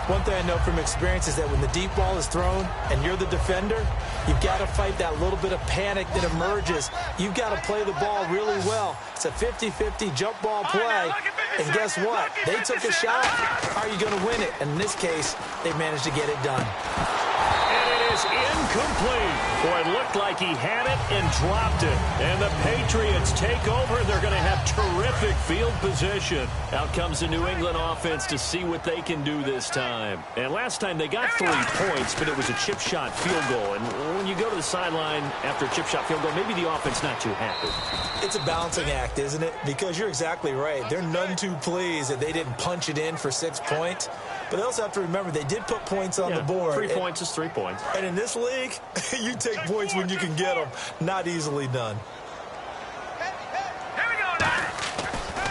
One thing I know from experience is that when the deep ball is thrown and you're the defender, you've got to fight that little bit of panic that emerges. You've got to play the ball really well. It's a 50-50 jump ball play. And guess what? They took a shot. How are you going to win it? And in this case, they managed to get it done. And it is incomplete. Boy, it looked like he had it and dropped it. And the Patriots take over. They're going to have terrific field position. Out comes the New England offense to see what they can do this time. And last time they got 3 points, but it was a chip shot field goal. And when you go to the sideline after a chip shot field goal, maybe the offense not too happy. It's a balancing act, isn't it? Because you're exactly right. They're none too pleased that they didn't punch it in for 6 points. But they also have to remember they did put points on the board. 3 points is 3 points. And in this league, you take points when you can get them. Not easily done.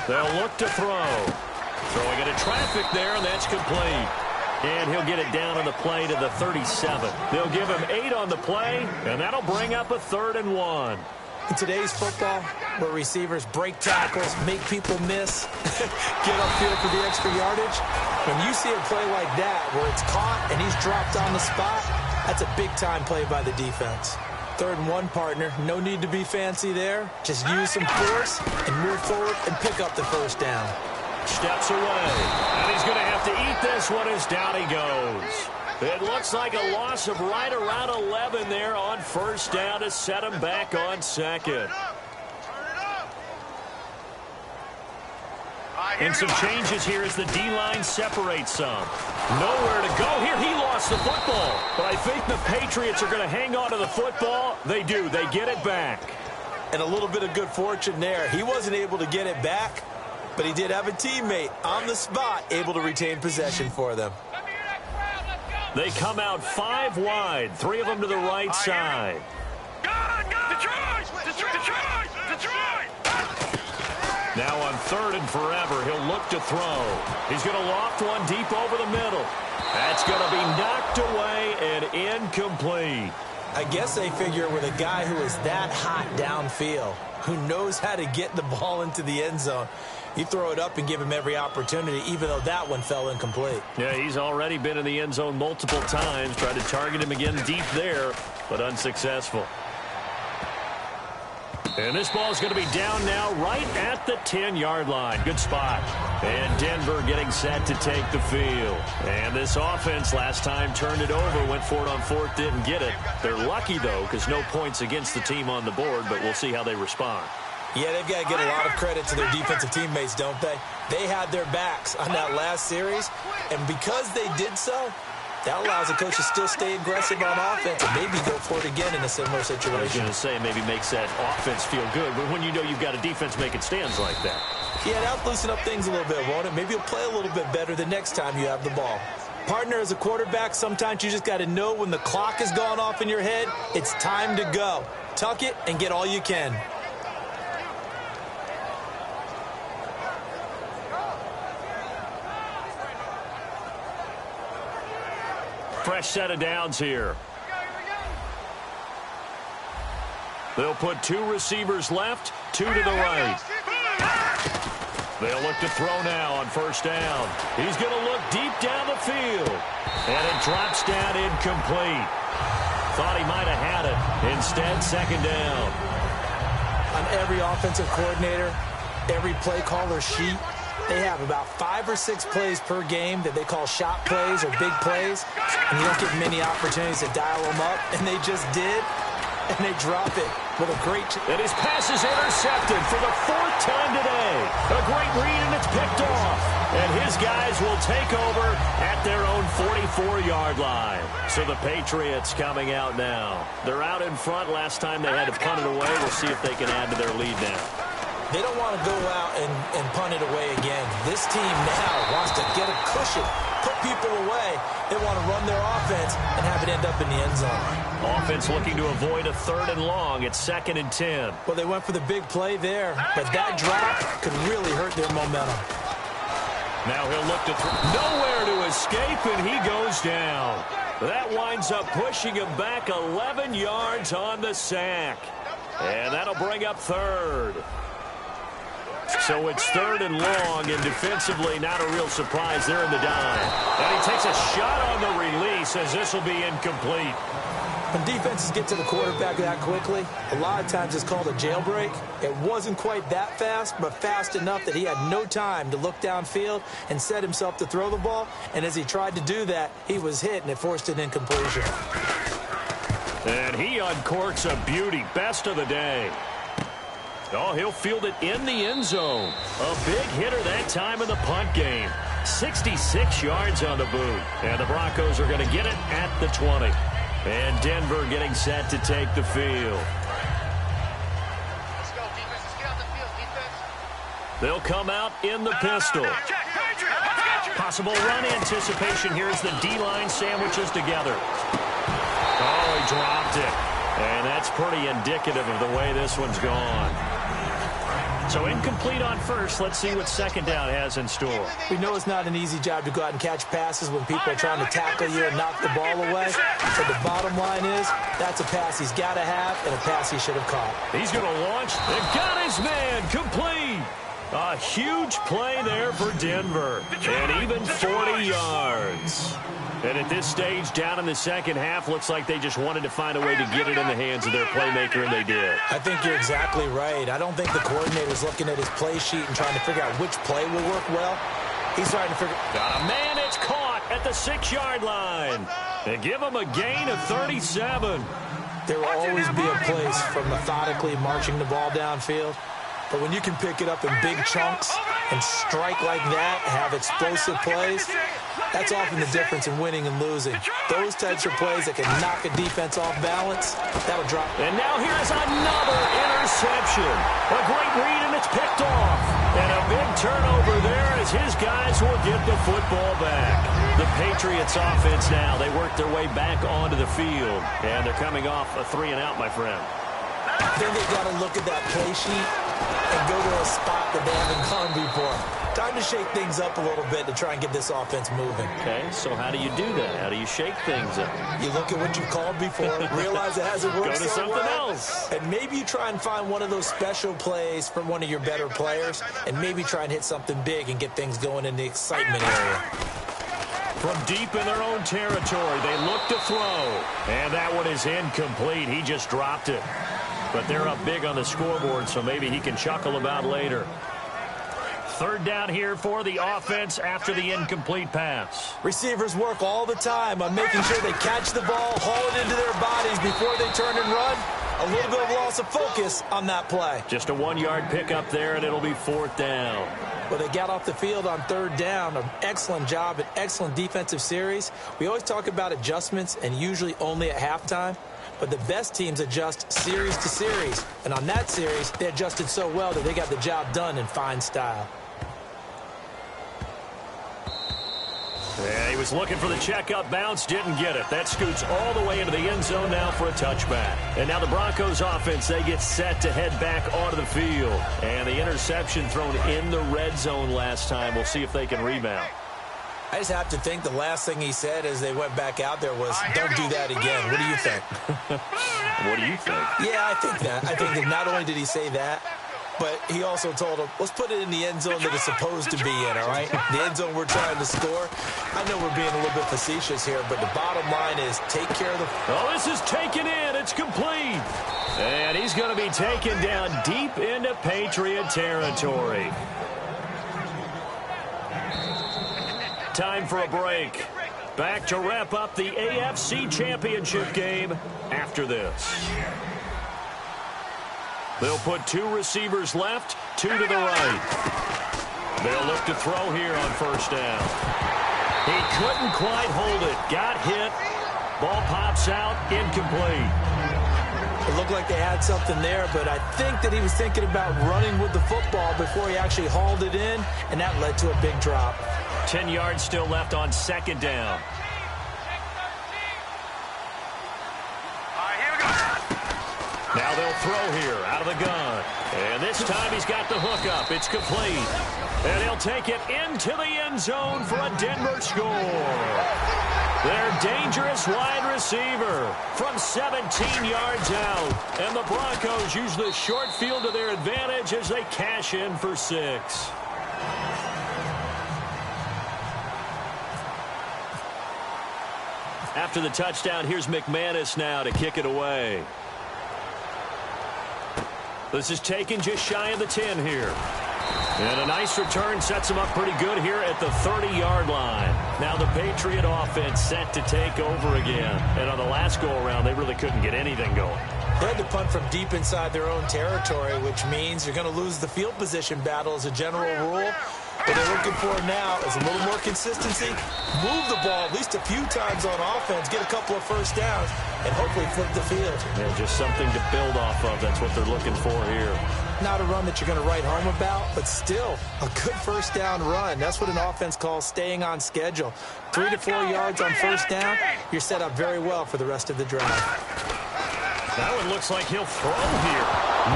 They'll look to throw. Throwing into traffic there, and that's complete. And he'll get it down on the play to the 37. They'll give him 8 on the play, and that'll bring up a 3rd and 1. In today's football, where receivers break tackles, make people miss, get upfield for the extra yardage, when you see a play like that where it's caught and he's dropped on the spot, that's a big-time play by the defense. 3rd and 1, partner. No need to be fancy there. Just use some force and move forward and pick up the 1st down. Steps away, and he's going to have to eat this one as down he goes. It looks like a loss of right around 11 there on 1st down to set him back on 2nd. And some changes here as the D-line separates some. Nowhere to go here. He lost the football. But I think the Patriots are going to hang on to the football. They do. They get it back. And a little bit of good fortune there. He wasn't able to get it back, but he did have a teammate on the spot able to retain possession for them. They come out 5 wide, 3 of them to the right side. Now on 3rd and forever, he'll look to throw. He's going to loft one deep over the middle. That's going to be knocked away and incomplete. I guess they figure with a guy who is that hot downfield, who knows how to get the ball into the end zone, you throw it up and give him every opportunity, even though that one fell incomplete. Yeah, he's already been in the end zone multiple times. Tried to target him again deep there, but unsuccessful. And this ball is going to be down now right at the 10-yard line. Good spot. And Denver getting set to take the field. And this offense last time turned it over, went for it on 4th, didn't get it. They're lucky, though, because no points against the team on the board, but we'll see how they respond. Yeah, they've got to get a lot of credit to their defensive teammates, don't they? They had their backs on that last series, and because they did so, that allows the coach to still stay aggressive on offense and maybe go for it again in a similar situation. I was going to say maybe makes that offense feel good, but when you know you've got a defense making stands like that. Yeah, that'll loosen up things a little bit, won't it? Maybe you'll play a little bit better the next time you have the ball. Partner, as a quarterback, sometimes you just got to know when the clock has gone off in your head, it's time to go. Tuck it and get all you can. Fresh set of downs here. They'll put 2 receivers left, 2 to the right. They'll look to throw now on 1st down. He's going to look deep down the field. And it drops down incomplete. Thought he might have had it. Instead, 2nd down. On every offensive coordinator, every play caller sheet, they have about 5 or 6 plays per game that they call shot plays or big plays, and you don't get many opportunities to dial them up, and they just did, and they drop it with a great... And his pass is intercepted for the 4th time today. A great read, and it's picked off. And his guys will take over at their own 44-yard line. So the Patriots coming out now. They're out in front. Last time they had to punt it away. We'll see if they can add to their lead now. They don't want to go out and punt it away again. This team now wants to get a cushion, put people away. They want to run their offense and have it end up in the end zone. Offense looking to avoid a 3rd and long. It's 2nd and 10. Well, they went for the big play there, but that drop could really hurt their momentum. Now he'll look to throw. Nowhere to escape, and he goes down. That winds up pushing him back 11 yards on the sack. And that'll bring up third. So it's third and long, and defensively not a real surprise there in the dime. And he takes a shot on the release as this will be incomplete. When defenses get to the quarterback that quickly, a lot of times it's called a jailbreak. It wasn't quite that fast, but fast enough that he had no time to look downfield and set himself to throw the ball. And as he tried to do that, he was hit, and it forced an incompletion. And he uncorks a beauty. Best of the day. Oh, he'll field it in the end zone. A big hitter that time in the punt game. 66 yards on the boot. And the Broncos are going to get it at the 20. And Denver getting set to take the field. Let's go, defense. Let's get on the field, defense. They'll come out in the pistol. Possible run anticipation here as the D-line sandwiches together. Oh, he dropped it. And that's pretty indicative of the way this one's gone. So incomplete on first. Let's see what second down has in store. We know it's not an easy job to go out and catch passes when people are trying to tackle you and knock the ball away. But the bottom line is, that's a pass he's got to have and a pass he should have caught. He's going to launch. They've got his man. Complete. A huge play there for Denver. And even 40 yards. And at this stage, down in the second half, looks like they just wanted to find a way to get it in the hands of their playmaker, and they did. I think you're exactly right. I don't think the coordinator's looking at his play sheet and trying to figure out which play will work well. He's trying to figure... Man, it's caught at the 6-yard line. They give him a gain of 37. There will always be a place for methodically marching the ball downfield. But when you can pick it up in big chunks and strike like that, have explosive plays, that's often the difference in winning and losing. Those types of plays that can knock a defense off balance, that'll drop. And now here's another interception. A great read, and it's picked off. And a big turnover there as his guys will get the football back. The Patriots offense now, they work their way back onto the field. And they're coming off a 3-and-out, my friend. Then they've got to look at that play sheet and go to a spot that they haven't gone before. Time to shake things up a little bit to try and get this offense moving. Okay, so how do you do that? How do you shake things up? You look at what you've called before, realize it hasn't worked Go to so something well, else. and maybe you try and find one of those special plays from one of your better players, and maybe try and hit something big and get things going in the excitement area. From deep in their own territory, they look to throw. And that one is incomplete. He just dropped it. But they're up big on the scoreboard, so maybe he can chuckle about later. Third down here for the offense after the incomplete pass. Receivers work all the time on making sure they catch the ball, haul it into their bodies before they turn and run. A little bit of loss of focus on that play. Just a 1-yard pickup there, and it'll be fourth down. Well, they got off the field on third down. An excellent job, an excellent defensive series. We always talk about adjustments, and usually only at halftime. But the best teams adjust series to series. And on that series, they adjusted so well that they got the job done in fine style. Yeah, he was looking for the checkup bounce, didn't get it. That scoots all the way into the end zone now for a touchback. And now the Broncos offense, they get set to head back onto the field. And the interception thrown in the red zone last time. We'll see if they can rebound. I just have to think the last thing he said as they went back out there was, don't do that again. What do you think? What do you think? Yeah, I think that. I think that not only did he say that, but he also told him, let's put it in the end zone that it's supposed to be in, all right? The end zone we're trying to score. I know we're being a little bit facetious here, but the bottom line is take care of the... Oh, this is taken in. It's complete. And he's going to be taken down deep into Patriot territory. Time for a break. Back to wrap up the AFC Championship game after this. They'll put 2 receivers left, 2 to the right. They'll look to throw here on first down. He couldn't quite hold it. Got hit. Ball pops out. Incomplete. It looked like they had something there, but I think that he was thinking about running with the football before he actually hauled it in, and that led to a big drop. 10 yards still left on second down. Now they'll throw here out of the gun. And this time he's got the hook up. It's complete. And he'll take it into the end zone for a Denver score. Their dangerous wide receiver from 17 yards out. And the Broncos use the short field to their advantage as they cash in for 6. After the touchdown, here's McManus now to kick it away. This is taken just shy of the 10 here. And a nice return sets him up pretty good here at the 30-yard line. Now the Patriot offense set to take over again. And on the last go-around, they really couldn't get anything going. They had to punt from deep inside their own territory, which means you're going to lose the field position battle as a general rule. What they're looking for now is a little more consistency, move the ball at least a few times on offense, get a couple of first downs, and hopefully flip the field. Yeah, just something to build off of. That's what they're looking for here. Not a run that you're going to write home about, but still a good first down run. That's what an offense calls staying on schedule. 3 to 4 yards on first down, you're set up very well for the rest of the drive. That one looks like he'll throw here.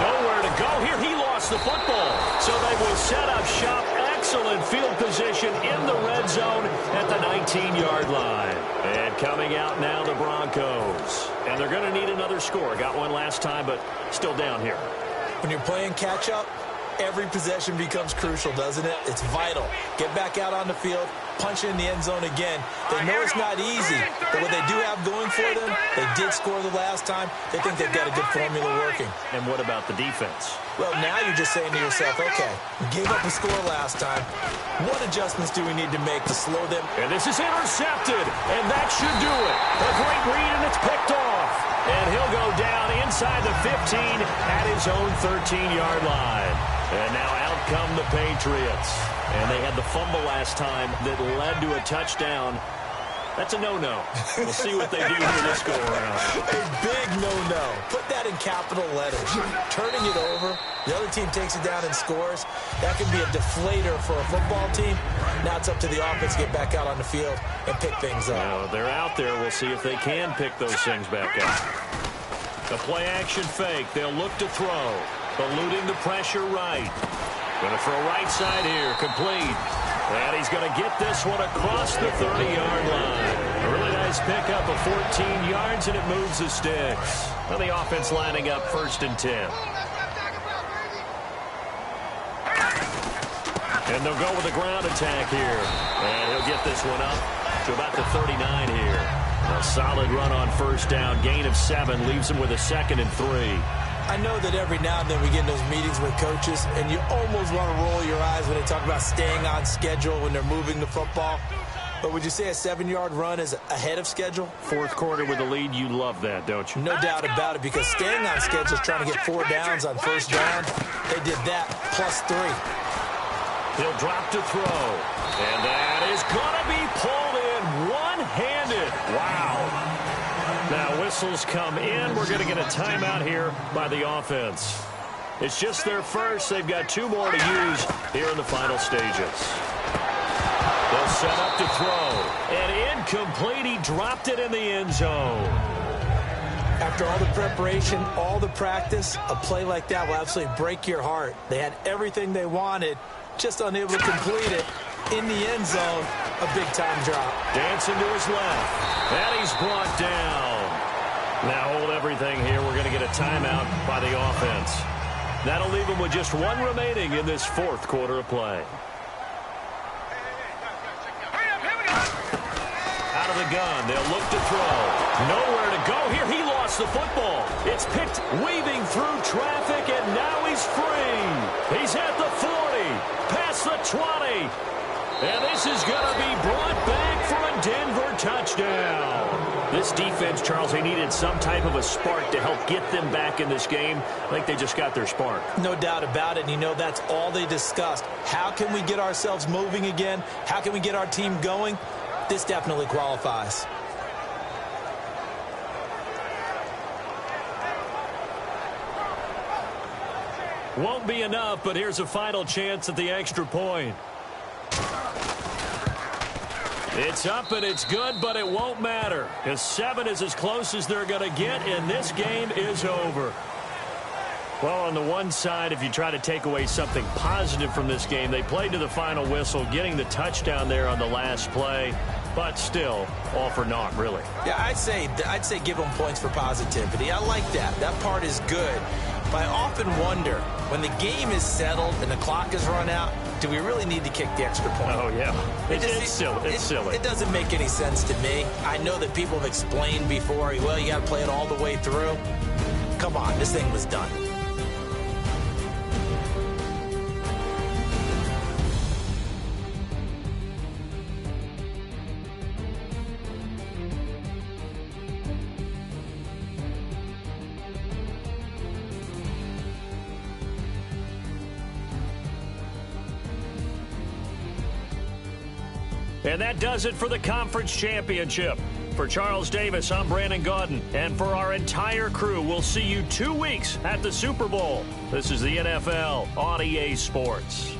Nowhere to go here. He lost the football. So they will set up shop. Excellent field position in the red zone at the 19-yard line. And coming out now, the Broncos. And they're going to need another score. Got one last time, but still down here. When you're playing catch-up, every possession becomes crucial, doesn't it? It's vital. Get back out on the field, punch in the end zone again. They know it's not easy, but what they do have going for them, they did score the last time. They think they've got a good formula working. And what about the defense? Well, now you're just saying to yourself, okay, we gave up a score last time. What adjustments do we need to make to slow them? And this is intercepted, and that should do it. A great read, and it's picked off. And he'll go down inside the 15 at his own 13-yard line. And now out come the Patriots. And they had the fumble last time that led to a touchdown. That's a no-no. We'll see what they do here this go-around. A big no-no. Put that in capital letters. Turning it over, the other team takes it down and scores. That can be a deflator for a football team. Now it's up to the offense to get back out on the field and pick things up. Now, they're out there. We'll see if they can pick those things back up. The play-action fake. They'll look to throw. Eluding the pressure right. Going to throw right side here. Complete. And he's going to get this one across the 30-yard line. A really nice pickup of 14 yards, and it moves the sticks. Well, the offense lining up 1st and 10. And they'll go with a ground attack here. And he'll get this one up to about the 39 here. A solid run on first down. Gain of 7 leaves him with a 2nd and 3. I know that every now and then we get in those meetings with coaches, and you almost want to roll your eyes when they talk about staying on schedule when they're moving the football. But would you say a 7-yard run is ahead of schedule? 4th quarter with a lead, you love that, don't you? No doubt about it, because staying on schedule is trying to get 4 downs on first down. They did that plus 3. He'll drop to throw. And that is going to be pulled in one-handed. Wow. Now whistles come in. We're going to get a timeout here by the offense. It's just their first. They've got 2 more to use here in the final stages. They'll set up to throw. And incomplete. He dropped it in the end zone. After all the preparation, all the practice, a play like that will absolutely break your heart. They had everything they wanted, just unable to complete it. In the end zone, a big-time drop. Dancing to his left. And he's brought down. Now hold everything here. We're going to get a timeout by the offense. That'll leave him with just 1 remaining in this 4th quarter of play. Out of the gun. They'll look to throw. Nowhere to go here. He lost the football. It's picked, weaving through traffic, and now he's free. He's at the 40, past the 20. And this is going to be brought back for a Denver touchdown. This defense, Charles, they needed some type of a spark to help get them back in this game. I think they just got their spark. No doubt about it. And you know that's all they discussed. How can we get ourselves moving again? How can we get our team going? This definitely qualifies. Won't be enough, but here's a final chance at the extra point. It's up and it's good, but it won't matter. Because 7 is as close as they're going to get, and this game is over. Well, on the one side, if you try to take away something positive from this game, they played to the final whistle, getting the touchdown there on the last play, but still, all for naught, really. Yeah, I'd say give them points for positivity. I like that. That part is good. But I often wonder, when the game is settled and the clock is run out, do we really need to kick the extra point? Oh, yeah. It's silly. It's silly. It doesn't make any sense to me. I know that people have explained before, well, you got to play it all the way through. Come on, this thing was done. And that does it for the conference championship. For Charles Davis, I'm Brandon Gaudin. And for our entire crew, we'll see you 2 weeks at the Super Bowl. This is the NFL on EA Sports.